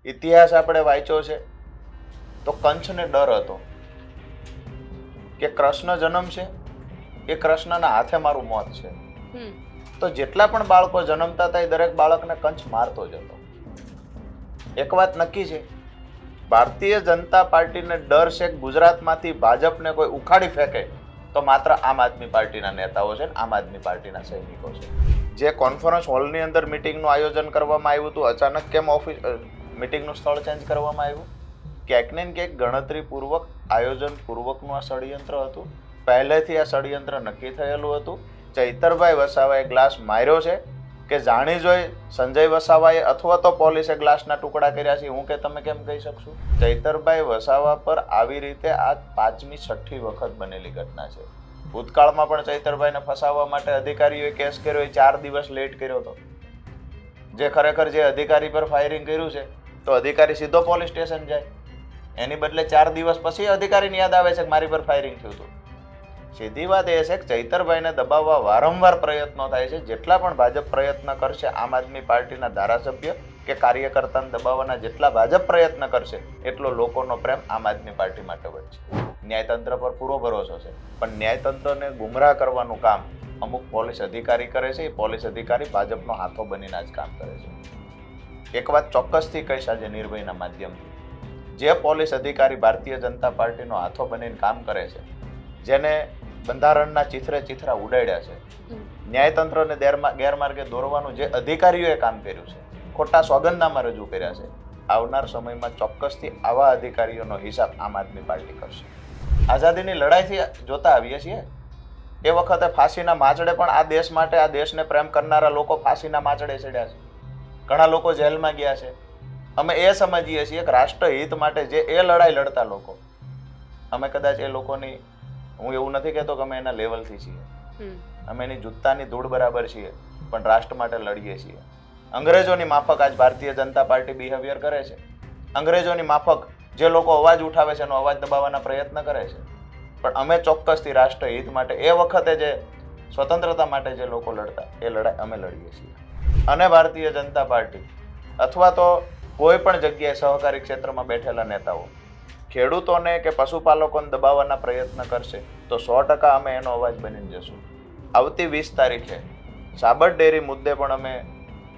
ઇતિહાસ આપણે વાંચ્યો છે તો કંસને ડર હતો કે કૃષ્ણ જન્મ છે એ કૃષ્ણના હાથે મારું મોત છે. તો જેટલા પણ બાળકો જન્મતા હતા એ દરેક બાળકને કંસ મારતો જ હતો. એક વાત નક્કી છે, ભારતીય જનતા પાર્ટીને ડર છે ગુજરાતમાંથી ભાજપને કોઈ ઉખાડી ફેંકે તો માત્ર આમ આદમી પાર્ટીના નેતાઓ છે, આમ આદમી પાર્ટીના સૈનિકો છે. જે કોન્ફરન્સ હોલની અંદર મિટિંગનું આયોજન કરવામાં આવ્યું હતું, અચાનક કેમ ઓફિસ મિટિંગનું સ્થળ ચેન્જ કરવામાં આવ્યું? ક્યાંક ને ક્યાંક ગણતરીપૂર્વક આયોજનપૂર્વકનું આ ષડયંત્ર હતું. પહેલેથી આ ષડયંત્ર નક્કી થયેલું હતું. ચૈતરભાઈ વસાવાએ ગ્લાસ માર્યો છે કે જાણી જોઈ સંજય વસાવાએ અથવા તો પોલીસે ગ્લાસના ટુકડા કર્યા છે, હું કે તમે કેમ કહી શકશું? ચૈતરભાઈ વસાવા પર આવી રીતે આ 5મી 6ઠી વખત બનેલી ઘટના છે. ભૂતકાળમાં પણ ચૈતરભાઈને ફસાવવા માટે અધિકારીઓએ કેસ કર્યો, 4 દિવસ લેટ કર્યો હતો. જે ખરેખર જે અધિકારી પર ફાયરિંગ કર્યું છે તો અધિકારી સીધો પોલીસ સ્ટેશન જાય, એની બદલે 4 દિવસ પછી અધિકારીને યાદ આવે છે કે મારી પર ફાયરિંગ થયું હતું. સીધી વાત એ છે કે ચૈતરભાઈને દબાવવા વારંવાર પ્રયત્નો થાય છે. જેટલા પણ ભાજપ પ્રયત્ન કરશે, આમ આદમી પાર્ટીના ધારાસભ્ય કે કાર્યકર્તાને દબાવવાના જેટલા ભાજપ પ્રયત્ન કરશે એટલો લોકોનો પ્રેમ આમ આદમી પાર્ટી માટે વધશે. ન્યાયતંત્ર પર પૂરો ભરોસો છે, પણ ન્યાયતંત્રને ગુમરાહ કરવાનું કામ અમુક પોલીસ અધિકારી કરે છે. એ પોલીસ અધિકારી ભાજપનો હાથો બનીને જ કામ કરે છે. એક વાત ચોક્કસથી કહીશ આજે નિર્ભયના માધ્યમથી, જે પોલીસ અધિકારી ભારતીય જનતા પાર્ટીનો હાથો બનીને કામ કરે છે, જેને બંધારણના ચિથરા ઉડાડ્યા છે, ન્યાયતંત્રને ગેરમાર્ગે દોરવાનું જે અધિકારીઓએ કામ કર્યું છે, ખોટા સોગંદનામા રજૂ કર્યા છે, આવનાર સમયમાં ચોક્કસથી આવા અધિકારીઓનો હિસાબ આમ આદમી પાર્ટી કરશે. આઝાદીની લડાઈથી જોતા આવીએ છીએ. એ વખતે ફાંસીના માચડે પણ આ દેશ માટે, આ દેશને પ્રેમ કરનારા લોકો ફાંસીના માચડે ચડ્યા છે. ઘણા લોકો જેલમાં ગયા છે. અમે એ સમજીએ છીએ કે રાષ્ટ્રહિત માટે જે એ લડાઈ લડતા લોકો, અમે કદાચ એ લોકોની, હું એવું નથી કહેતો કે અમે એના લેવલથી છીએ, અમે એની જૂતાની ધૂળ બરાબર છીએ, પણ રાષ્ટ્ર માટે લડીએ છીએ. અંગ્રેજોની માફક આજ ભારતીય જનતા પાર્ટી બિહેવિયર કરે છે. અંગ્રેજોની માફક જે લોકો અવાજ ઉઠાવે છે એનો અવાજ દબાવવાના પ્રયત્ન કરે છે, પણ અમે ચોક્કસથી રાષ્ટ્રહિત માટે, એ વખતે જે સ્વતંત્રતા માટે જે લોકો લડતા, એ લડાઈ અમે લડીએ છીએ. અને ભારતીય જનતા પાર્ટી અથવા તો કોઈ પણ જગ્યાએ સહકારી ક્ષેત્રમાં બેઠેલા નેતાઓ ખેડૂતોને કે પશુપાલકોને દબાવવાના પ્રયત્ન કરશે તો 100% અમે એનો અવાજ બનીને જશું. આવતી 20 તારીખે સાબર ડેરી મુદ્દે પણ અમે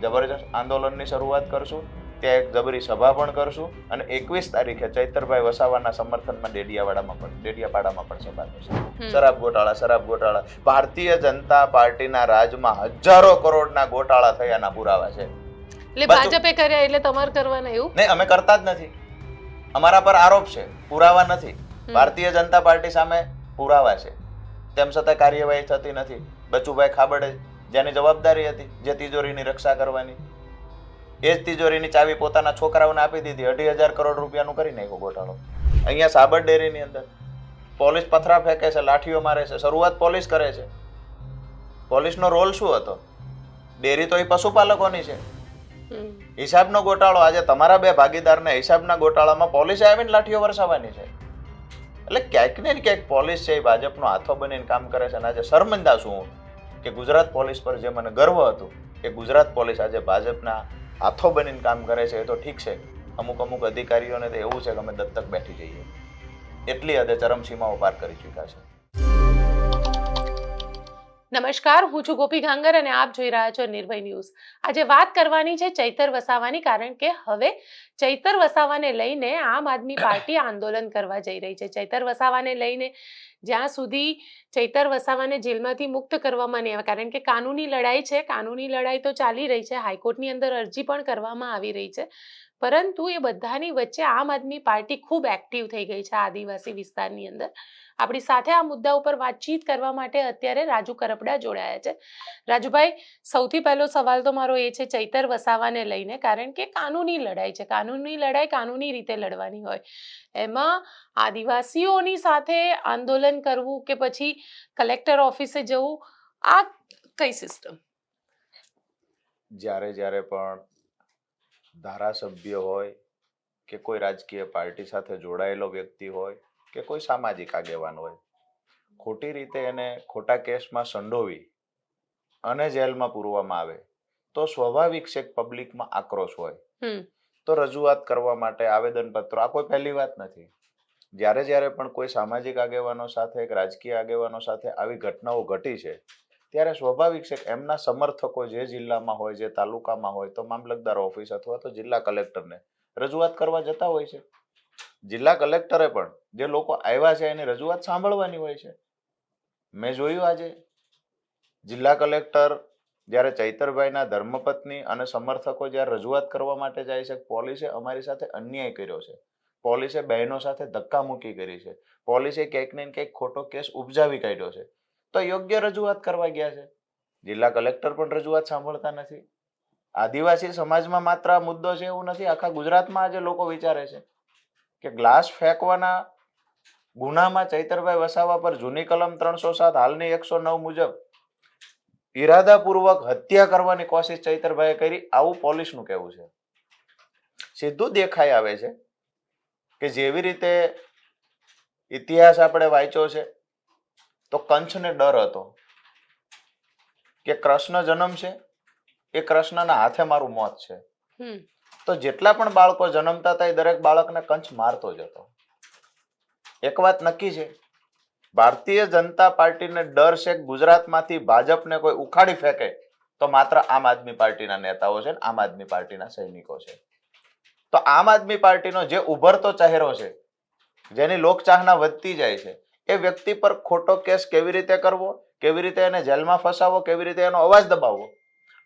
જબરજસ્ત આંદોલનની શરૂઆત કરશું. ત્યાં એક જબરી સભા પણ કરશું અને 21 તારીખે ચૈતરભાઈ વસાવાના સમર્થનમાં ડેડિયાપાડામાં પણ સભા થશે. શરાબ ગોટાળા ભારતીય જનતા પાર્ટીના રાજમાં હજારો કરોડના ગોટાળા થયાના પુરાવા છે. એટલે ભાજપે કર્યા એટલે તમારે કરવાના એવું નહીં, અમે કરતા જ નથી. અમારા પર આરોપ છે, પુરાવા નથી. ભારતીય જનતા પાર્ટી સામે પુરાવા છે, તેમ છતાં કાર્યવાહી થતી નથી. બચુભાઈ ખાબડે જેની જવાબદારી હતી, જે તિજોરીની રક્ષા કરવાની, એ જ તિજોરીની ચાવી પોતાના છોકરાઓને આપી દીધી. 2,500 કરોડ રૂપિયાનું કરી નાખ્યો ગોટાળો. અહીંયા સાબર ડેરીની અંદર પોલીસ પથરા ફેંકે છે, લાઠીઓ મારે છે, શરૂઆત પોલીસ કરે છે. પોલીસનો રોલ શું હતો? ડેરી તો એ પશુપાલકોની છે. હિસાબનો ગોટાળો, આજે તમારા 2 ભાગીદારના હિસાબના ગોટાળામાં પોલીસે આવીને લાઠીઓ વરસાવવાની છે. એટલે ક્યાંક ને ક્યાંક પોલીસ છે એ ભાજપનો હાથો બનીને કામ કરે છે. અને આજે શર્મિંદા છું કે ગુજરાત પોલીસ પર જે મને ગર્વ હતું કે ગુજરાત પોલીસ આજે ભાજપના હાથો બનીને કામ કરે છે. એ તો ઠીક છે, અમુક અધિકારીઓને તો એવું છે કે અમે દત્તક બેઠી જઈએ, એટલી હદે ચરમસીમાઓ પાર કરી ચૂક્યા છે. નમસ્કાર, હું છું ગોપી ગાંગર અને આપ જોઈ રહ્યા છો નિર્ભય ન્યૂઝ. આજે વાત કરવાની છે ચૈતર વસાવાની, કારણ કે હવે ચૈતર વસાવાને લઈને આમ આદમી પાર્ટી આંદોલન કરવા જઈ રહી છે. ચૈતર વસાવાને લઈને જ્યાં સુધી ચૈતર વસાવાને જેલમાંથી મુક્ત કરવામાં નહીં આવે, કારણ કે કાનૂની લડાઈ છે, કાનૂની લડાઈ તો ચાલી રહી છે, હાઈકોર્ટની અંદર અરજી પણ કરવામાં આવી રહી છે, પરંતુ એ બધાની વચ્ચે આમ આદમી પાર્ટી ખૂબ એક્ટિવ થઈ ગઈ છે આદિવાસી વિસ્તારની અંદર. આપણી સાથે આ મુદ્દા ઉપર વાતચીત કરવા માટે અત્યારે રાજુ કરપડા જોડાયા છે. રાજુભાઈ, સૌથી પહેલો સવાલ તો મારો એ છે ચૈતર વસાવાને લઈને, કારણ કે કાનૂની લડાઈ છે, કાનૂની લડાઈ કાનૂની રીતે લડવાની હોય, એમાં આદિવાસીઓની સાથે આંદોલન કરવું કે પછી કલેક્ટર ઓફિસે જવું, આ કઈ સિસ્ટમ? જ્યારે પણ ધારાસભ્ય હોય કે કોઈ રાજકીય પાર્ટી સાથે જોડાયેલો વ્યક્તિ હોય કે કોઈ સામાજિક આગેવાન હોય, ખોટી રીતે એને ખોટા કેસમાં સંડોવી અને જેલમાં પૂરવામાં આવે તો સ્વાભાવિક છે પબ્લિકમાં આક્રોશ હોય. તો રજૂઆત કરવા માટે આવેદનપત્રો, આ કોઈ પહેલી વાત નથી. જ્યારે પણ કોઈ સામાજિક આગેવાનો સાથે, રાજકીય આગેવાનો સાથે આવી ઘટનાઓ ઘટી છે, ત્યારે સ્વાભાવિક છે કે એમના સમર્થકો જે જિલ્લામાં હોય, જે તાલુકામાં હોય, તો મામલતદાર ઓફિસ અથવા તો જિલ્લા કલેક્ટરને રજૂઆત કરવા જતા હોય છે. જિલ્લા કલેક્ટરે પણ જે લોકો આવ્યા છે એની રજૂઆત સાંભળવાની હોય છે. મેં જોયું આજે જિલ્લા કલેક્ટર જ્યારે ચૈતરભાઈના ધર્મપત્ની અને સમર્થકો જ્યારે રજૂઆત કરવા માટે જાય છે, પોલીસે અમારી સાથે અન્યાય કર્યો છે, પોલીસે બહેનો સાથે ધક્કામુક્કી કરી છે, પોલીસે ક્યાંક ને ક્યાંક ખોટો કેસ ઉપજાવી કાઢ્યો છે, તો યોગ્ય રજૂઆત કરવા ગયા છે. જિલ્લા કલેક્ટર પણ રજૂઆત સાંભળતા નથી. આદિવાસી સમાજમાં માત્ર આ મુદ્દો છે એવું નથી, આખા ગુજરાતમાં આજે લોકો વિચારે છે કે ગ્લાસ ફેંકવાના ગુનામાં ચૈતરભાઈ વસાવા પર જૂની કલમ 307 હાલની 109 મુજબ ઈરાદાપૂર્વક હત્યા કરવાની કોશિશ ચૈતરભાઈએ કરી, આવું પોલીસનું કહેવું છે. સીધું દેખાઈ આવે છે કે જેવી રીતે ઇતિહાસ આપણે વાંચ્યો છે તો કંસને ડર હતો કે કૃષ્ણ જન્મ છે, એ કૃષ્ણના હાથે મારું મોત છે. તો જેટલા પણ બાળકો જન્મતા હતા એ દરેક બાળકને કંસ મારતો જ હતો. એક વાત નક્કી છે, ભારતીય જનતા પાર્ટીને ડર છે ગુજરાતમાંથી ભાજપને કોઈ ઉખાડી ફેંકે તો માત્ર આમ આદમી પાર્ટીના નેતાઓ છે, આમ આદમી પાર્ટીના સૈનિકો છે. તો આમ આદમી પાર્ટીનો જે ઉભરતો ચહેરો છે, જેની લોકચાહના વધતી જાય છે, એ વ્યક્તિ પર ખોટો કેસ કેવી રીતે કરવો, કેવી રીતે એને જેલમાં ફસાવો, કેવી રીતે એનો અવાજ દબાવવો,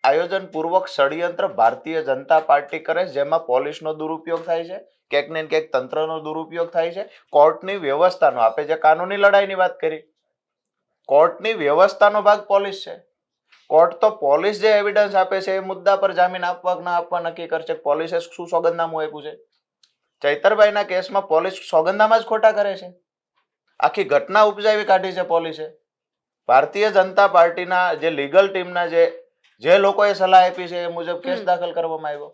આયોજનપૂર્વક ષડયંત્ર ભારતીય જનતા પાર્ટી કરે છે, જેમાં પોલીસનો દુરુપયોગ થાય છે, ક્યાંક ને ક્યાંક તંત્રનો દુરુપયોગ થાય છે, કોર્ટની વ્યવસ્થાનો. આપણે જે કાનૂની લડાઈની વાત કરી, કોર્ટની વ્યવસ્થાનો ભાગ પોલીસ છે. કોર્ટ તો પોલીસ જે એવિડન્સ આપે છે એ મુદ્દા પર જામીન આપવા કે ના આપવા નક્કી કરશે. પોલીસે શું સોગંદનામું આપ્યું છે? ચૈતરભાઈના કેસમાં પોલીસ સોગંદનામા જ ખોટા કરે છે. આખી ઘટના ઉપજાવી કાઢી છે પોલીસે. ભારતીય જનતા પાર્ટીના જે લીગલ ટીમના જે લોકોએ સલાહ આપી છે એ મુજબ કેસ દાખલ કરવામાં આવ્યો.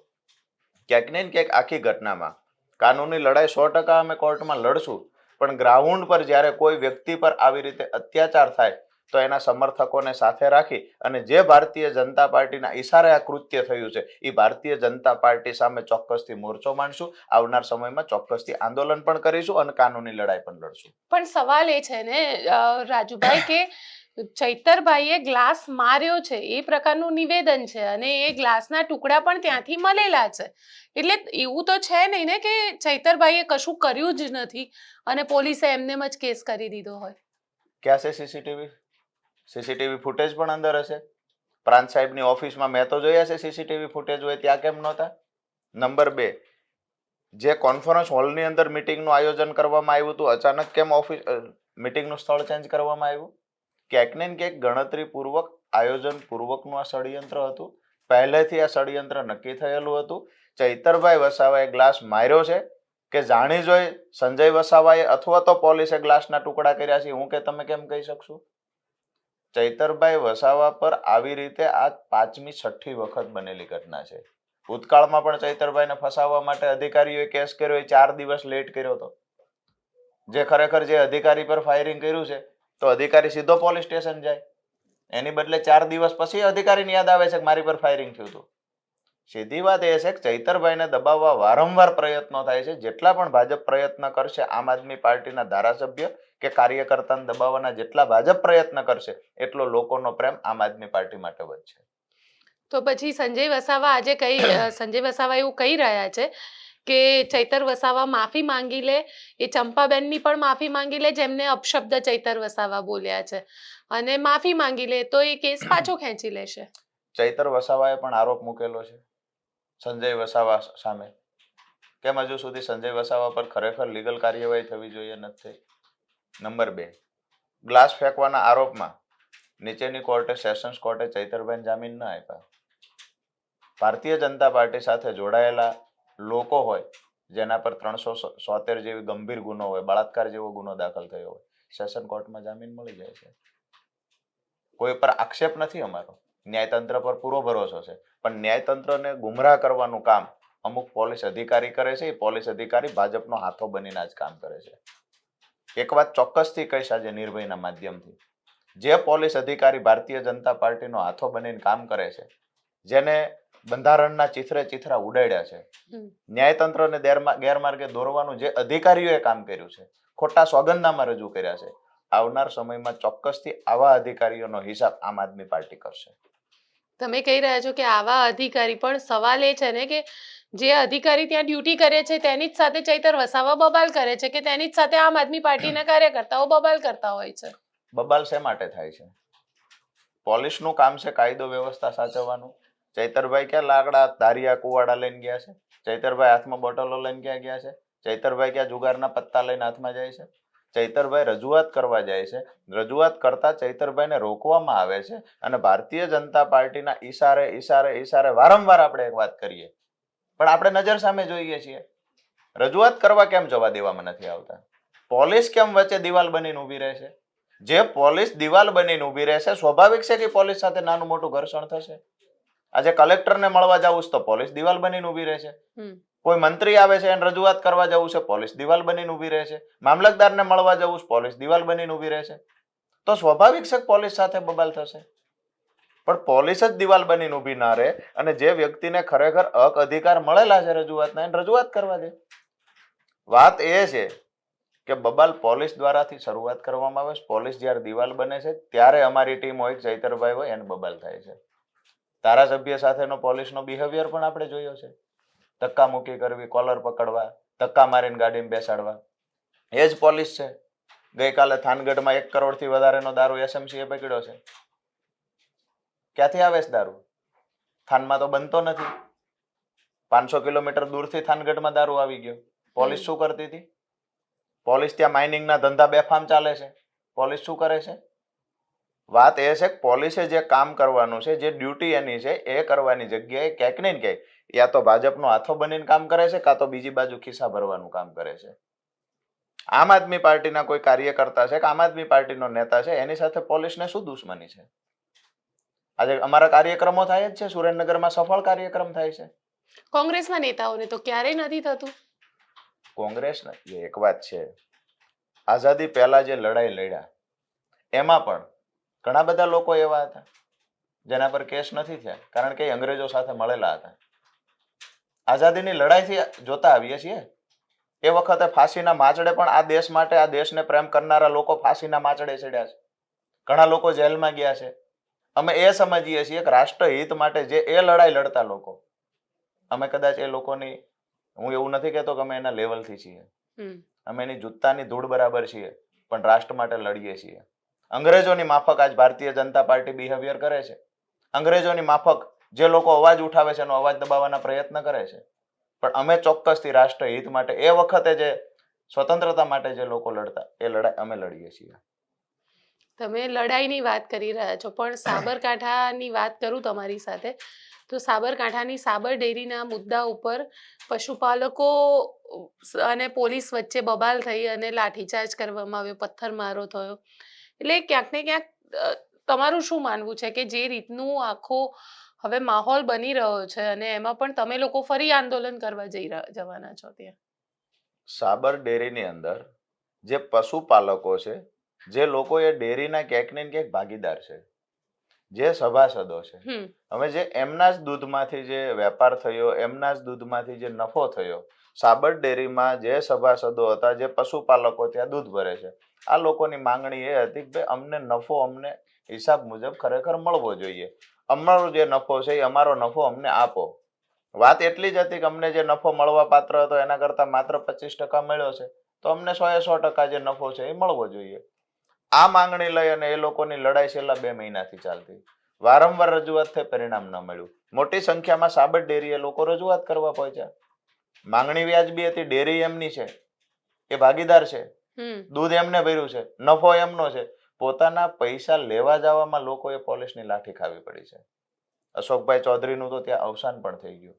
ક્યાંક ને ક્યાંક આખી ઘટનામાં કાનૂની લડાઈ 100% અમે કોર્ટમાં લડશું, પણ ગ્રાઉન્ડ પર જ્યારે કોઈ વ્યક્તિ પર આવી રીતે અત્યાચાર થાય તો એના સમર્થકોને સાથે રાખી અને જે ભારતીય જનતા પાર્ટીના ઈશારે આ કૃત્ય થયું છે એ ભારતીય જનતા પાર્ટી સામે ચોક્કસથી મોરચો માંડશું. આવનાર સમયમાં ચોક્કસથી આંદોલન પણ કરીશું અને કાનૂની લડાઈ પણ લડશું. પણ સવાલ એ છે ને રાજુભાઈ કે ચૈતરભાઈએ ગ્લાસ માર્યો છે એ પ્રકારનું નિવેદન છે અને એ ગ્લાસના ટુકડા પણ ત્યાંથી મળેલા છે, એટલે એવું તો છે નહીં ને કે ચૈતરભાઈએ કશું કર્યું જ નથી અને પોલીસે એમને જ કેસ કરી દીધો હોય. ક્યાં છે સીસીટીવી ફૂટેજ પણ અંદર હશે. પ્રાંત સાહેબની ઓફિસમાં મેં તો જોયા છે સીસીટીવી ફૂટેજ હોય, ત્યાં કેમ નહોતા? નંબર 2, જે કોન્ફરન્સ હોલની અંદર મિટિંગનું આયોજન કરવામાં આવ્યું હતું, અચાનક કેમ ઓફિસ મિટિંગનું સ્થળ ચેન્જ કરવામાં આવ્યું? ક્યાંક ને ક્યાંક ગણતરીપૂર્વક, આયોજનપૂર્વકનું આ ષડયંત્ર હતું. પહેલેથી આ ષડયંત્ર નક્કી થયેલું હતું. ચૈતરભાઈ વસાવાએ ગ્લાસ માર્યો છે કે જાણી જોઈ સંજય વસાવાએ અથવા તો પોલીસે ગ્લાસના ટુકડા કર્યા છે, હું કે તમે કેમ કહી શકશું? ચૈતરભાઈ વસાવા પર આવી રીતે આ 5મી 6ઠી વખત બનેલી ઘટના છે. ભૂતકાળમાં પણ ચૈતરભાઈને ફસાવવા માટે અધિકારીઓએ કેસ કર્યો, એ 4 દિવસ લેટ કર્યો હતો. જે ખરેખર જે અધિકારી પર ફાયરિંગ કર્યું છે તો અધિકારી સીધો પોલીસ સ્ટેશન જાય, એની બદલે 4 દિવસ પછી અધિકારીને યાદ આવે છે કે મારી પર ફાયરિંગ થયું હતું. સીધી વાત એ છે કે ચૈતરભાઈને દબાવવા વારંવાર પ્રયત્નો થાય છે. જેટલા પણ ભાજપ પ્રયત્ન કરશે, આમ આદમી પાર્ટીના ધારાસભ્ય કે કાર્યકર્તાને દબાવવાના જેટલા ભાજપ પ્રયત્ન કરશે એટલો લોકોનો પ્રેમ આમ આદમી પાર્ટી માટે વધશે. તો પછી સંજય વસાવા એવું કહી રહ્યા છે કે ચૈતર વસાવા માફી માંગી લે, એ ચંપાબેનની પણ માફી માંગી લે જેમને અપશબ્દ ચૈતર વસાવા બોલ્યા છે, અને માફી માંગી લે તો એ કેસ પાછો ખેંચી લેશે. ચૈતર વસાવાએ પણ આરોપ મૂકેલો છે સંજય વસાવા સામે. કેમ હજુ સુધી સંજય વસાવા પર ખરેખર લીગલ કાર્યવાહી થવી જોઈએ નથી? નંબર 2, ગ્લાસ ફેંકવાના આરોપમાં નીચેની કોર્ટે, સેશન્સ કોર્ટે ચૈતરભાઈને જામીન ન આપ્યા. ભારતીય જનતા પાર્ટી સાથે જોડાયેલા લોકો હોય, જેના પર 370 જેવી ગંભીર ગુનો હોય, બળાત્કાર જેવો ગુનો દાખલ થયો હોય, સેશન કોર્ટમાં જામીન મળી જાય છે. કોઈ પર આક્ષેપ નથી અમારો, ન્યાયતંત્ર પર પૂરો ભરોસો છે, પણ ન્યાયતંત્રને ગુમરાહ કરવાનું કામ અમુક પોલીસ અધિકારી કરે છે. એ પોલીસ અધિકારી ભાજપનો હાથો બનીને જ કામ કરે છે. એક વાત ચોક્કસથી કહીશ આજે નિર્ભયના માધ્યમથી, જે પોલીસ અધિકારી ભારતીય જનતા પાર્ટીનો હાથો બનીને કામ કરે છે, જેને બંધારણના ચીથરે ચીથરા ઉડાડ્યા છે. હમ. ન્યાયતંત્રને ગેરમાર્ગે દોરવાનું જે અધિકારીઓએ કામ કર્યું છે, ખોટા સોગંદનામા રજૂ કર્યા છે, આવનાર સમયમાં ચોક્કસથી આવા અધિકારીઓનો હિસાબ આમ આદમી પાર્ટી કરશે. તમે કહી રહ્યા છો કે આવા અધિકારી, પણ સવાલ એ છે ને કે જે અધિકારી ત્યાં ડ્યુટી કરે છે તેની જ સાથે ચૈતર વસાવા બબાલ કરે છે કે તેની જ સાથે આમ આદમી પાર્ટીના કાર્યકર્તાઓ બબાલ કરતા હોય છે. બબાલ શા માટે થાય છે? પોલીસનું કામ છે કાયદો વ્યવસ્થા સાચવવાનું. ચૈતરભાઈ ક્યાં લાકડા ધારિયા કુવાડા લઈને ગયા છે? ચૈતરભાઈ હાથમાં બોટલો લઈને ક્યાં ગયા છે? ચૈતરભાઈ ક્યાં જુગારના પત્તા લઈને હાથમાં જાય છે? ચૈતરભાઈ રજૂઆત કરવા જાય છે. રજૂઆત કરતા ચૈતરભાઈને રોકવામાં આવે છે અને ભારતીય જનતા પાર્ટીના ઈશારે વારંવાર આપણે એક વાત કરીએ, પણ આપણે નજર સામે જોઈએ છીએ. રજૂઆત કરવા કેમ જવા દેવામાં નથી આવતા? પોલીસ કેમ વચ્ચે દિવાલ બનીને ઊભી રહે છે? જે પોલીસ દિવાલ બનીને ઊભી રહેશે, સ્વાભાવિક છે કે પોલીસ સાથે નાનું મોટું ઘર્ષણ થશે. આજે કલેક્ટરને મળવા જવું તો પોલીસ દિવાલ બનીને ઊભી રહે છે. કોઈ મંત્રી આવે છે એને રજૂઆત કરવા જવું છે, પોલીસ દિવાલ બનીને ઊભી રહે છે. મામલતદારને મળવા જવું છે, પોલીસ દિવાલ બનીને ઊભી રહે છે. તો સ્વાભાવિક છે કે પોલીસ સાથે બબાલ થશે. પણ પોલીસ જ દિવાલ બનીને ઊભી ના રહે અને જે વ્યક્તિને ખરેખર હક અધિકાર મળેલા છે રજૂઆતના, એને રજૂઆત કરવા દે. વાત એ છે કે બબાલ પોલીસ દ્વારાથી શરૂઆત કરવામાં આવે છે. પોલીસ જ્યારે દિવાલ બને છે ત્યારે અમારી ટીમ હોય, ચૈતરભાઈ હોય, એને બબાલ થાય છે. ધારાસભ્ય સાથેનો પોલીસનો બિહેવિયર પણ આપણે જોયો છે. ધક્કા મૂકી કરવી, કોલર પકડવા, ધક્કા મારીને ગાડીમાં બેસાડવા, એ જ પોલીસ છે. ગઈકાલે થાનગઢમાં 1 કરોડથી વધારેનો દારૂ એસએમસીએ પકડ્યો છે. ક્યાંથી આવે છે દારૂ? થાનમાં તો બનતો નથી. 500 કિલોમીટર દૂરથી થાનગઢમાં દારૂ આવી ગયો. પોલીસ શું કરતી હતી? પોલીસ ત્યાં માઇનિંગના ધંધા બેફામ ચાલે છે. પોલીસ શું કરે છે? વાત એ છે કે પોલીસે જે કામ કરવાનું છે, જે ડ્યુટી એની છે, એ કરવાની જગ્યાએ ક્યાંક ને ક્યાંક યા તો ભાજપનો હાથો બનીને કામ કરે છે, કાં તો બીજી બાજુ ખિસ્સા ભરવાનું કામ કરે છે. આમ આદમી પાર્ટીના કોઈ કાર્યકર્તા છે કે આમ આદમી પાર્ટીનો નેતા છે, એની સાથે પોલીસને શું દુશ્મની છે? આજે અમારા કાર્યક્રમો થાય જ છે, સુરેન્દ્રનગરમાં સફળ કાર્યક્રમ થાય છે. કોંગ્રેસના નેતાઓને તો ક્યારેય નથી થતું. કોંગ્રેસ એક વાત છે, આઝાદી પહેલા જે લડાઈ લડ્યા એમાં પણ ઘણા બધા લોકો એવા હતા જેના પર કેસ નથી થયા, કારણ કે અંગ્રેજો સાથે મળેલા હતા. આઝાદીની લડાઈથી જોતા આવીએ છીએ. એ વખતે ફાંસીના માચડે પણ આ દેશ માટે, આ દેશને પ્રેમ કરનારા લોકો ફાંસીના માચડે ચડ્યા છે. ઘણા લોકો જેલમાં ગયા છે. અમે એ સમજીએ છીએ કે રાષ્ટ્રહિત માટે જે એ લડાઈ લડતા લોકો, અમે કદાચ એ લોકોની, હું એવું નથી કહેતો કે અમે એના લેવલથી છીએ, અમે એની જૂતાની ધૂળ બરાબર છીએ, પણ રાષ્ટ્ર માટે લડીએ છીએ. અંગ્રેજોની માફક આજ ભારતીય જનતા પાર્ટી બિહેવિયર કરે છે. અંગ્રેજોની માફક જે લોકો અવાજ ઉઠાવે છે એનો અવાજ દબાવવાના પ્રયત્ન કરે છે. પણ અમે ચોક્કસથી રાષ્ટ્રહિત માટે, એ વખતે જે સ્વતંત્રતા માટે જે લોકો લડતા, એ લડાઈ અમે લડીએ છીએ. તમે લડાઈની વાત કરી રહ્યા છો, પણ સાબરકાંઠાની વાત કરું તમારી સાથે, તો સાબરકાંઠાની સાબર ડેરીના મુદ્દા ઉપર પશુપાલકો અને પોલીસ વચ્ચે બબાલ થઈ અને લાઠીચાર્જ કરવામાં આવ્યો, પથ્થરમારો થયો. એટલે ક્યાંક ને ક્યાંક તમારું શું માનવું છે કે જે રીતનું આખો હવે માહોલ બની રહ્યો છે અને એમાં પણ તમે લોકો ફરી આંદોલન કરવા જવાના છો ત્યાં? સાબર ડેરીની અંદર જે પશુપાલકો છે, જે લોકો એ ડેરીના ક્યાંક ને ક્યાંક ભાગીદાર છે, જે સભાસદો છે, હવે જે એમના જ દૂધમાંથી જે વેપાર થયો, એમના જ દૂધમાંથી જે નફો થયો, સાબર ડેરીમાં જે સભાસદો હતા, જે પશુપાલકો ત્યાં દૂધ ભરે છે, આ લોકોની માંગણી એ હતી કે અમને નફો, અમને હિસાબ મુજબ ખરેખર મળવો જોઈએ. અમારો જે નફો છે એ અમારો નફો અમને આપો. વાત એટલી જ હતી કે અમને જે નફો મળવા પાત્ર હતો એના કરતા માત્ર 25% મળ્યો છે, તો અમને 100% જે નફો છે એ મળવો જોઈએ. આ માંગણી લઈ અને એ લોકોની લડાઈ છેલ્લા 2 મહિનાથી ચાલતી. વારંવાર રજૂઆત થઈ, પરિણામ ન મળ્યું. મોટી સંખ્યામાં સાબર ડેરીએ લોકો રજૂઆત કરવા પહોંચ્યા. માંગણી વ્યાજબી હતી, ડેરી એમની છે, એ ભાગીદાર છે, દૂધ એમને ભર્યું છે, નફો એમનો છે. પોતાના પૈસા લેવા જવામાં લોકોએ પોલીસની લાઠી ખાવી પડી છે. અશોકભાઈ ચૌધરીનું તો ત્યાં અવસાન પણ થઈ ગયું.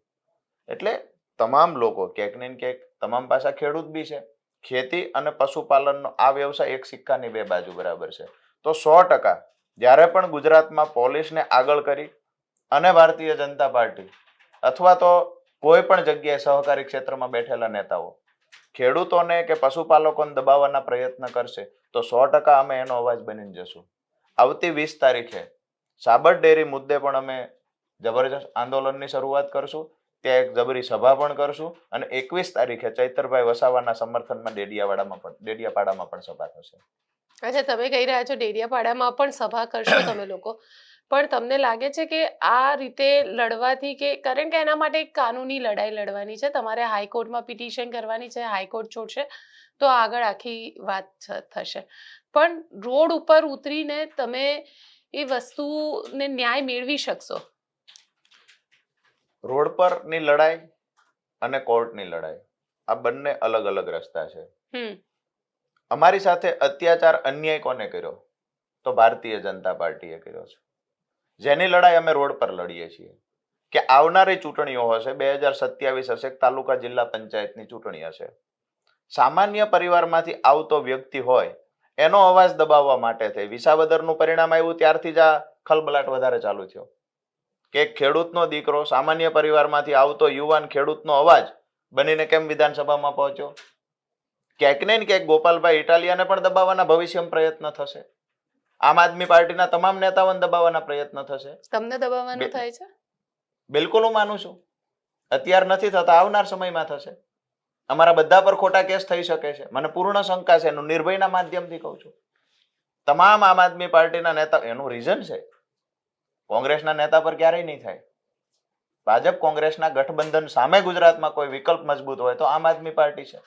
એટલે તમામ લોકો ક્યાંક ને ક્યાંક, તમામ પાસા ખેડૂત બી છે. ખેતી અને પશુપાલનનો આ વ્યવસાય એક સિક્કાની 2 બાજુ બરાબર છે. તો 100% જ્યારે પણ ગુજરાતમાં પોલીસને આગળ કરી અને ભારતીય જનતા પાર્ટી અથવા તો કોઈ પણ જગ્યાએ સહકારી ક્ષેત્રમાં બેઠેલા નેતાઓ ખેડૂતોને કે પશુપાલકોને દબાવવાના પ્રયત્ન કરશે, તો 100% અમે એનો અવાજ બનીને જશું. આવતી 20 તારીખે સાબર ડેરી મુદ્દે પણ અમે જબરજસ્ત આંદોલનની શરૂઆત કરશું, ત્યાં એક જબરી સભા પણ કરશું અને 21 તારીખે ચૈતરભાઈ વસાવાના સમર્થનમાં ડેડિયાપાડામાં પણ સભા થશે. અચ્છા, તમે કહી રહ્યા છો ડેડિયાપાડામાં પણ સભા કરશો તમે લોકો, પણ તમને લાગે છે કે આ રીતે લડવાથી, કે કારણ કે એના માટે એક કાનૂની લડાઈ લડવાની છે, તમારે હાઈકોર્ટમાં પિટિશન કરવાની છે, હાઈકોર્ટ છોડશે તો આગળ આખી વાત થશે, પણ રોડ ઉપર ઉતરીને તમે એ વસ્તુને ન્યાય મેળવી શકશો? રોડ પરની લડાઈ અને કોર્ટની લડાઈ આ બંને અલગ અલગ રસ્તા છે. અમારી સાથે અત્યાચાર અન્યાય કોને કર્યો? તો ભારતીય જનતા પાર્ટીએ કર્યો છે, જેની લડાઈ અમે રોડ પર લડીએ છીએ કે આવનારી ચૂંટણીઓ હશે, 2027 હશે, તાલુકા જિલ્લા પંચાયતની ચૂંટણી હશે, સામાન્ય પરિવારમાંથી આવતો વ્યક્તિ હોય એનો અવાજ દબાવવા માટે થઈ. વિસાવદરનું પરિણામ આવ્યું ત્યારથી જ આ ખલબલાટ વધારે ચાલુ થયો કે એક ખેડૂતનો દીકરો, સામાન્ય પરિવારમાંથી આવતો યુવાન ખેડૂતનો અવાજ બનીને કેમ વિધાનસભામાં પહોંચ્યો? ક્યાંક ને ક્યાંક ગોપાલભાઈ ઇટાલિયાને પણ દબાવવાના ભવિષ્યમાં પ્રયત્ન થશે. આમ આદમી પાર્ટીના તમામ નેતાઓને દબાવવાના પ્રયત્ન થશે. તમને દબાવવાનું થાય છે? બિલકુલ, હું માનું છું. અત્યારે નથી થતા, આવનાર સમયમાં થશે. અમારા બધા પર ખોટા કેસ થઈ શકે છે, મને પૂર્ણ શંકા છે. એનું નિર્ભયના માધ્યમથી કહું છું. તમામ આમ આદમી પાર્ટીના નેતા, એનું રીઝન છે, કોંગ્રેસના નેતા પર ક્યારેય નહીં થાય. ભાજપ કોંગ્રેસના ગઠબંધન સામે ગુજરાતમાં કોઈ વિકલ્પ મજબૂત હોય તો આમ આદમી પાર્ટી છે.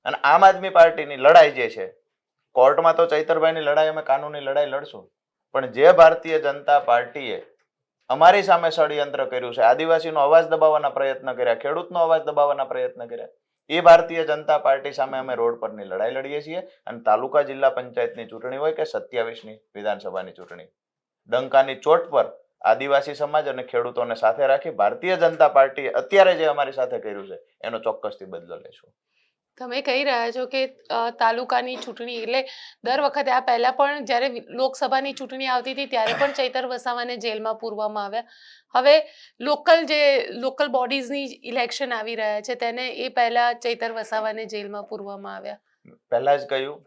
અને આમ આદમી પાર્ટીની લડાઈ જે છે, કોર્ટમાં તો ચૈતરભાઈની લડાઈ અમે કાનૂની લડાઈ લડશું, પણ જે ભારતીય જનતા પાર્ટીએ અમારી સામે ષડયંત્ર કર્યું છે, આદિવાસીનો અવાજ દબાવવાના પ્રયત્ન કર્યા, ખેડૂતનો અવાજ દબાવવાના પ્રયત્ન કર્યા, એ ભારતીય જનતા પાર્ટી સામે અમે રોડ પરની લડાઈ લડીએ છીએ. અને તાલુકા જિલ્લા પંચાયતની ચૂંટણી હોય કે 27મી વિધાનસભાની ચૂંટણી, ડંકાની ચોટ પર આદિવાસી સમાજ અને ખેડૂતોને સાથે રાખી ભારતીય જનતા પાર્ટીએ અત્યારે જે અમારી સાથે કર્યું છે એનો ચોક્કસથી બદલો લેશું. તમે કહી રહ્યા છો કે તાલુકાની ચૂંટણી એટલે દર વખતે, આ પહેલા પણ જ્યારે લોકસભાની ચૂંટણી આવતી હતી ત્યારે પણ ચૈતર વસાવાને જેલમાં પૂરવામાં આવ્યા. હવે લોકલ બોડીઝની ઇલેક્શન આવી રહ્યા છે, તેને એ પહેલા ચૈતર વસાવાને જેલમાં પૂરવામાં આવ્યા. પહેલા જ કહ્યું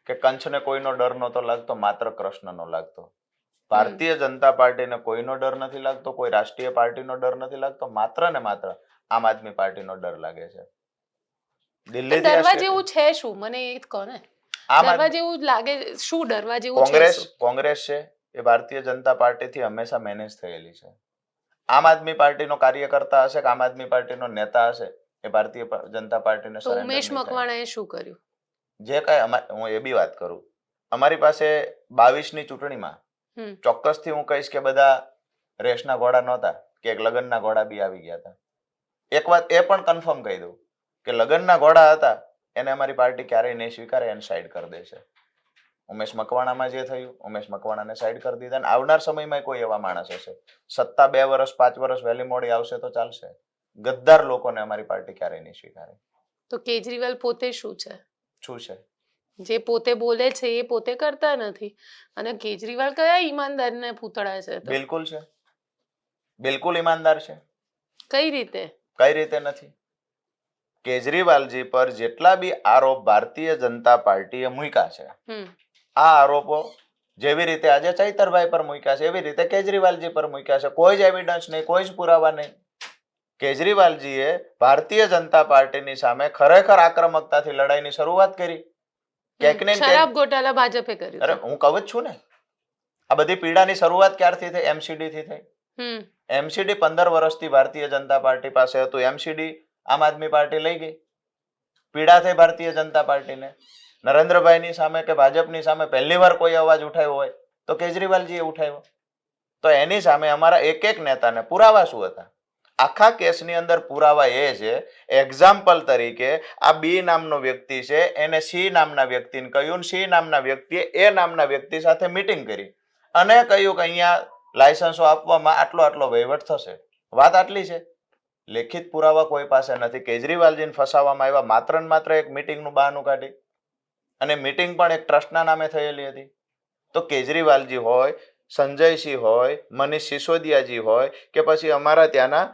કે કંચને કોઈનો ડર નહોતો લાગતો, માત્ર કૃષ્ણનો લાગતો. ભારતીય જનતા પાર્ટીને કોઈનો ડર નથી લાગતો, કોઈ રાષ્ટ્રીય પાર્ટીનો ડર નથી લાગતો, માત્ર ને માત્ર આમ આદમી પાર્ટીનો ડર લાગે છે. ડરવા જેવું છે શું? મને એ કહો ને. ડરવા જેવું લાગે શું? ડરવા જેવું કોંગ્રેસ છે એ ભારતીય જનતા પાર્ટીથી હંમેશા મેનેજ થયેલી છે. આમ આદમી પાર્ટીનો કાર્યકર્તા હશે કે આમ આદમી પાર્ટીનો નેતા હશે એ ભારતીય જનતા પાર્ટીને સરેન્ડર નહીં થાય. ઉમેશ મકવાણાએ શું કર્યું? જે કાંઈ, હું એ બી વાત કરું, અમારી પાસે 22ની ચૂંટણીમાં ચોક્કસથી હું કહીશ કે બધા રેસના ઘોડા નહોતા, કે એક લગ્નના ઘોડા બી આવી ગયા હતા. એક વાત એ પણ કન્ફર્મ કહી દઉં કે લગ્નના ઘોડા હતા એને અમારી પાર્ટી ક્યારેય નહીં સ્વીકારે, એને સાઈડ કરી દેશે. ઉમેશ મકવાણામાં જે થયું, ઉમેશ મકવાણાને સાઈડ કરી દીધા. અને આવનાર સમયમાં કોઈ એવા માણસ હશે, સત્તા 2 વર્ષ 5 વર્ષ વહેલી મોડી આવશે તો ચાલશે, ગદ્દાર લોકોને અમારી પાર્ટી ક્યારેય નહીં સ્વીકારે. તો કેજરીવાલ પોતે શું છે? શું છે? જે પોતે બોલે છે એ પોતે કરતા નથી. અને કેજરીવાલ કયા ઈમાનદારને પૂતળા છે? બિલકુલ છે, બિલકુલ ઈમાનદાર છે. કઈ રીતે? કઈ રીતે નથી? કેજરીવાલજી પર જેટલા બી આરોપ ભારતીય જનતા પાર્ટીએ મૂક્યા છે, આ આરોપો જેવી રીતે આજે ચૈતરભાઈ પર મૂક્યા છે એવી રીતે કેજરીવાલજી પર મૂક્યા છે. કોઈ જ એવિડન્સ નહીં, કોઈ જ પુરાવા નહીં. કેજરીવાલજીએ ભારતીય જનતા પાર્ટીની સામે ખરેખર આક્રમકતાથી લડાઈની શરૂઆત કરી. શરાબ ગોટાળા ભાજપે કર્યું. અરે હું કહું જ છું ને, આ બધી પીડાની શરૂઆત ક્યારથી થઈ? એમસીડી થી થઈ. એમસીડી 15 વર્ષથી ભારતીય જનતા પાર્ટી પાસે હતું. એમસીડી આમ આદમી પાર્ટી લઈ ગઈ. પીડા થઈ ભારતીય જનતા પાર્ટીને. નરેન્દ્રભાઈની સામે કે ભાજપની સામે પહેલી વાર કોઈ અવાજ ઉઠાવ્યો હોય તો કેજરીવાલજીએ ઉઠાવ્યો. તો એની સામે અમારા એક એક નેતાને પુરાવા શું હતા? આખા કેસની અંદર પુરાવા એ છે, એક્ઝામ્પલ તરીકે આ બી નામનો વ્યક્તિ છે, એને સી નામના વ્યક્તિને કહ્યું, સી નામના વ્યક્તિએ એ નામના વ્યક્તિ સાથે મીટિંગ કરી અને કહ્યું કે અહીંયા લાયસન્સો આપવામાં આટલો વહીવટ થશે. વાત આટલી છે. લેખિત પુરાવા કોઈ પાસે નથી. કેજરીવાલજીને ફસાવવામાં આવ્યા માત્ર ને માત્ર એક મીટિંગનું બહાનું કાઢી, અને મીટિંગ પણ એક ટ્રસ્ટના નામે થયેલી હતી. તો કેજરીવાલજી હોય, સંજયસિંહ હોય, મનીષ સિસોદિયાજી હોય કે પછી અમારા ત્યાંના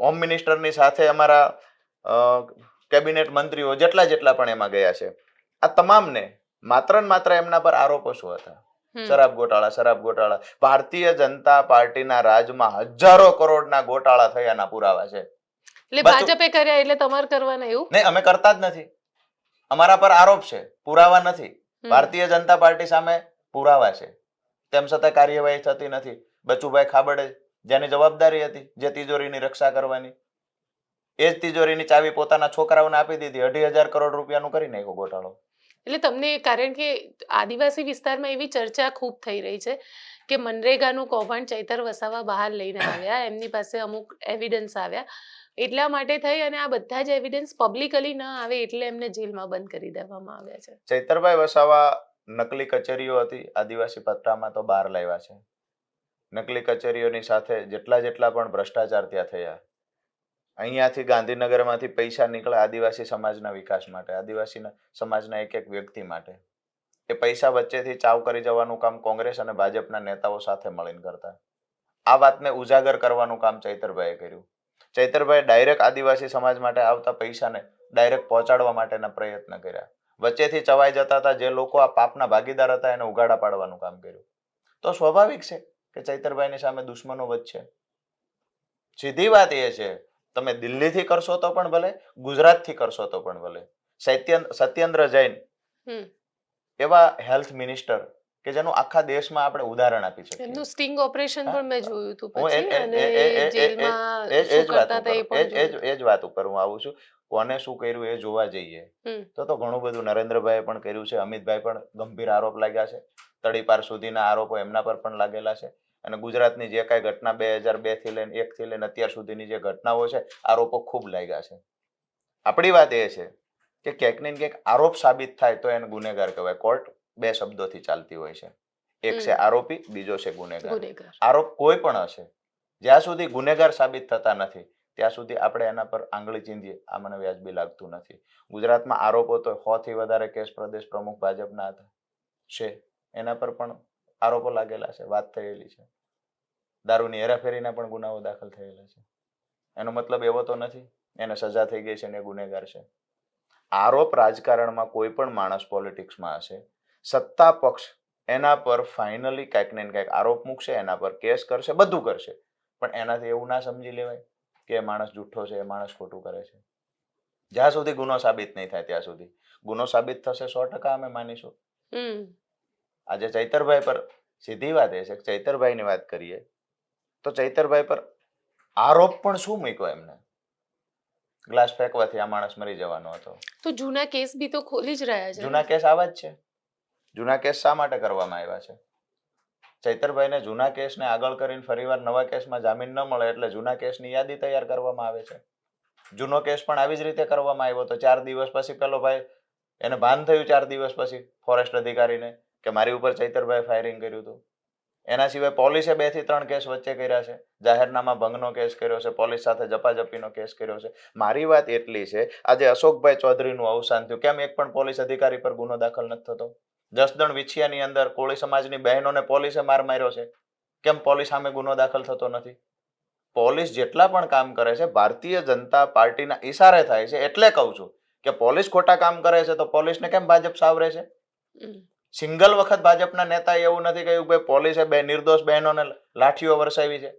હોમ મિનિસ્ટરની સાથે અમારા કેબિનેટ મંત્રીઓ જેટલા પણ એમાં ગયા છે, આ તમામને માત્ર ને માત્ર એમના પર આરોપો શું હતા? શરાબ ગોટાળા. ભારતીય જનતા પાર્ટીના રાજમાં હજારો કરોડના ગોટાળા થયાના પુરાવા છે. એટલે ભાજપે કર્યા એટલે તમારે કરવાના એવું નહીં, અમે કરતા જ નથી. અમારા પર આરોપ છે, પુરાવા નથી. ભારતીય જનતા પાર્ટી સામે પુરાવા છે, તેમ છતાં કાર્યવાહી થતી નથી. બચુભાઈ ખાબડે જેની જવાબદારી હતી, જે તિજોરીની રક્ષા કરવાની, એ જ તિજોરીની ચાવી પોતાના છોકરાઓને આપી દીધી. 2,500 કરોડ રૂપિયાનું કરી નાખ્યો ગોટાળો. એટલે તમને, કારણ કે આદિવાસી વિસ્તારમાં એવી ચર્ચા ખૂબ થઈ રહી છે કે મનરેગાનું કૌભાંડ ચૈતર વસાવા બહાર લઈને આવ્યા, એમની પાસે અમુક એવિડન્સ આવ્યા, એટલા માટે થઈ અને આ બધા જ એવિડન્સ પબ્લિકલી ન આવે એટલે એમને જેલમાં બંધ કરી દેવામાં આવ્યા છે. ચૈતરભાઈ વસાવા નકલી કચેરીઓ હતી આદિવાસી પટ્ટામાં તો બહાર લાવ્યા છે. નકલી કચેરીઓની સાથે જેટલા પણ ભ્રષ્ટાચાર ત્યાં થયા. અહીંયાથી ગાંધીનગરમાંથી પૈસા નીકળે આદિવાસી સમાજના વિકાસ માટે, આદિવાસી સમાજના એક વ્યક્તિ માટે. એ પૈસા વચ્ચેથી ચાવ કરી જવાનું કામ કોંગ્રેસ અને ભાજપના નેતાઓ સાથે મળીને કરતા. આ વાતને ઉજાગર કરવાનું કામ ચૈતરભાઈએ કર્યું. ચૈતરભાઈએ ડાયરેક્ટ આદિવાસી સમાજ માટે આવતા પૈસાને ડાયરેક્ટ પહોંચાડવા માટેના પ્રયત્ન કર્યા. વચ્ચેથી ચવાઈ જતા હતા જે લોકો આ પાપના ભાગીદાર હતા એને ઉગાડા પાડવાનું કામ કર્યું. તો સ્વાભાવિક છે કે ચૈતરભાઈની સામે દુશ્મનો વધશે. સીધી વાત એ છે, તમે દિલ્હીથી કરશો તો પણ ભલે, ગુજરાતથી કરશો તો પણ ભલે. સત્યેન્દ્ર જૈન એવા હેલ્થ મિનિસ્ટર કે જેનું આખા દેશમાં આપણે ઉદાહરણ આપી શકીએ. એમનું સ્ટિંગ ઓપરેશન પણ મેં જોયું હતું પછી, અને જેલમાં શું કરતા હતા એ પણ જોયું. એ જ વાત ઉપર હું આવું છું. કોને શું કર્યું એ જોવા જઈએ તો ઘણું બધું નરેન્દ્રભાઈએ પણ કર્યું છે. અમિતભાઈ પણ ગંભીર આરોપ લાગ્યા છે. તડીપાર સુધીના આરોપો એમના પર પણ લાગેલા છે. અને ગુજરાતની જે કાંઈ ઘટના 2002 થી લઈને 1 થી લઈને અત્યાર સુધીની જે ઘટનાઓ છે, આરોપો ખૂબ લાગ્યા છે. આપણી વાત એ છે કે ક્યાંક ને ક્યાંક આરોપ સાબિત થાય તો એને ગુનેગાર કહેવાય. કોર્ટ 2 શબ્દોથી ચાલતી હોય છે. એક છે આરોપી, બીજો છે ગુનેગાર. આરોપ કોઈ પણ હશે, જ્યાં સુધી ગુનેગાર સાબિત થતા નથી ત્યાં સુધી આપણે એના પર આંગળી ચીંધીએ આ મને વ્યાજબી લાગતું નથી. ગુજરાતમાં આરોપો તો 100 થી વધારે કેસ પ્રદેશ પ્રમુખ ભાજપના હતા છે, એના પર પણ આરોપો લાગેલા છે, વાત થયેલી છે. દારૂની હેરાફેરીના પણ ગુનાઓ દાખલ થયેલા છે. એનો મતલબ એવો તો નથી એને સજા થઈ ગઈ છે ને એ ગુનેગાર છે. આરોપ રાજકારણમાં કોઈ પણ માણસ પોલિટિક્સમાં હશે, સત્તા પક્ષ એના પર ફાઇનલી ક્યાંક ને ક્યાંક આરોપ મૂકશે, એના પર કેસ કરશે, બધું કરશે, પણ એનાથી એવું ના સમજી લેવાય કે એ માણસ જુઠ્ઠો છે, એ માણસ ખોટું કરે છે. જ્યાં સુધી ગુનો સાબિત નહીં થાય ત્યાં સુધી. ગુનો સાબિત થશે 100% અમે માનીશું. આજે ચૈતરભાઈ પર સીધી વાત એ છે કે ચૈતરભાઈની વાત કરીએ તો ચૈતરભાઈ પર આરોપ પણ શું મૂક્યો એમને? ગ્લાસ ફેંકવાથી આ માણસ મરી જવાનો હતો. તો જૂના કેસ બી તો ખોલી જ રહ્યા છે. જૂના કેસ આવા જ છે. જૂના કેસ શા માટે કરવામાં આવ્યા છે? ચૈતરભાઈને જૂના કેસને આગળ કરીને ફરીવાર નવા કેસમાં જામીન ન મળે એટલે જૂના કેસની યાદી તૈયાર કરવામાં આવે છે. જૂનો કેસ પણ આવી જ રીતે કરવામાં આવ્યો તો 4 દિવસ પછી પેલો ભાઈ એને ભાન થયું 4 દિવસ પછી ફોરેસ્ટ અધિકારીને કે મારી ઉપર ચૈતરભાઈ ફાયરિંગ કર્યું હતું. એના સિવાય પોલીસે 2 થી 3 કેસ વચ્ચે કર્યા છે. જાહેરનામા ભંગનો કેસ કર્યો છે, પોલીસ સાથે ઝપાઝપીનો કેસ કર્યો છે. મારી વાત એટલી છે, આજે અશોકભાઈ ચૌધરીનું અવસાન થયું, કેમ એક પણ પોલીસ અધિકારી પર ગુનો દાખલ નથી થતો? જસદણ વિછિયાની અંદર કોળી સમાજની બહેનોને પોલીસે માર માર્યો છે, કેમ પોલીસ સામે ગુનો દાખલ થતો નથી? પોલીસ જેટલા પણ કામ કરે છે ભારતીય જનતા પાર્ટીના ઈશારે થાય છે. એટલે કહું છું કે પોલીસ ખોટા કામ કરે છે તો પોલીસને કેમ ભાજપ સાવરે છે? સિંગલ વખત ભાજપના નેતા એવું નથી કહ્યું કે પોલીસે બે નિર્દોષ બહેનોને લાઠીઓ વરસાવી છે,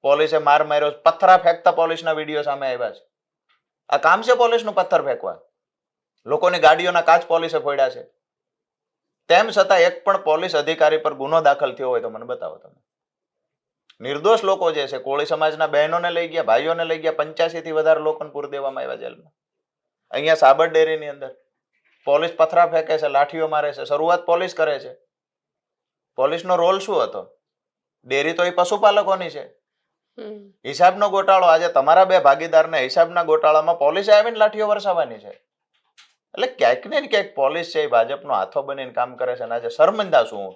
પોલીસે માર માર્યો, પથ્થરા ફેંકતા પોલીસના વિડીયો સામે આવ્યા છે. આ કામ છે પોલીસનું, પથ્થર ફેંકવા. લોકોની ગાડીઓના કાચ પોલીસે ફોડ્યા છે. તેમ છતાં એક પણ પોલીસ અધિકારી પર ગુનો દાખલ થયો હોય તો મને બતાવો તમે. નિર્દોષ લોકો જે છે, કોળી સમાજના બહેનોને લઈ ગયા, ભાઈઓને લઈ ગયા, 85 થી વધારે લોકોને પૂર દેવામાં આવ્યા જેલમાં. અહીંયા સાબર ડેરીની અંદર પોલીસ પથરા ફેંકે છે, લાઠીઓ મારે છે. શરૂઆત પોલીસ કરે છે. પોલીસનો રોલ શું હતો? ડેરી તો એ પશુપાલકોની છે. હિસાબનો ગોટાળો. આજે તમારા 2 ભાગીદારના હિસાબના ગોટાળામાં પોલીસે આવીને લાઠીઓ વરસાવવાની છે. એટલે ક્યાંક ને ક્યાંક પોલીસ છે એ ભાજપનો હાથો બનીને કામ કરે છે. અને આજે શર્મિંદા છું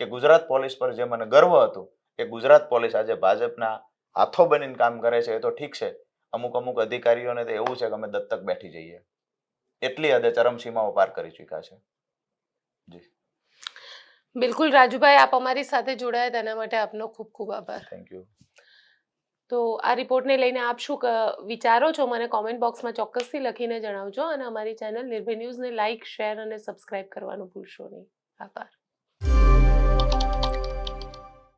કે ગુજરાત પોલીસ પર જે મને ગર્વ હતું કે ગુજરાત પોલીસ આજે ભાજપના હાથો બનીને કામ કરે છે. એ તો ઠીક છે, અમુક અધિકારીઓને તો એવું છે કે અમે દત્તક બેઠી જઈએ, એટલી હદે ચરમસીમાઓ પાર કરી ચૂક્યા છે. જી બિલકુલ રાજુભાઈ, આપ અમારી સાથે જોડાયા તેના માટે આપનો ખૂબ ખૂબ આભાર. Thank you. તો આ રિપોર્ટને લઈને આપ શું વિચારો છો મને કોમેન્ટ બોક્સમાં ચોક્કસથી લખીને જણાવજો, અને અમારી ચેનલ નિર્ભય ન્યૂઝને લાઇક, શેર અને સબસ્ક્રાઇબ કરવાનું ભૂલશો નહીં. આભાર.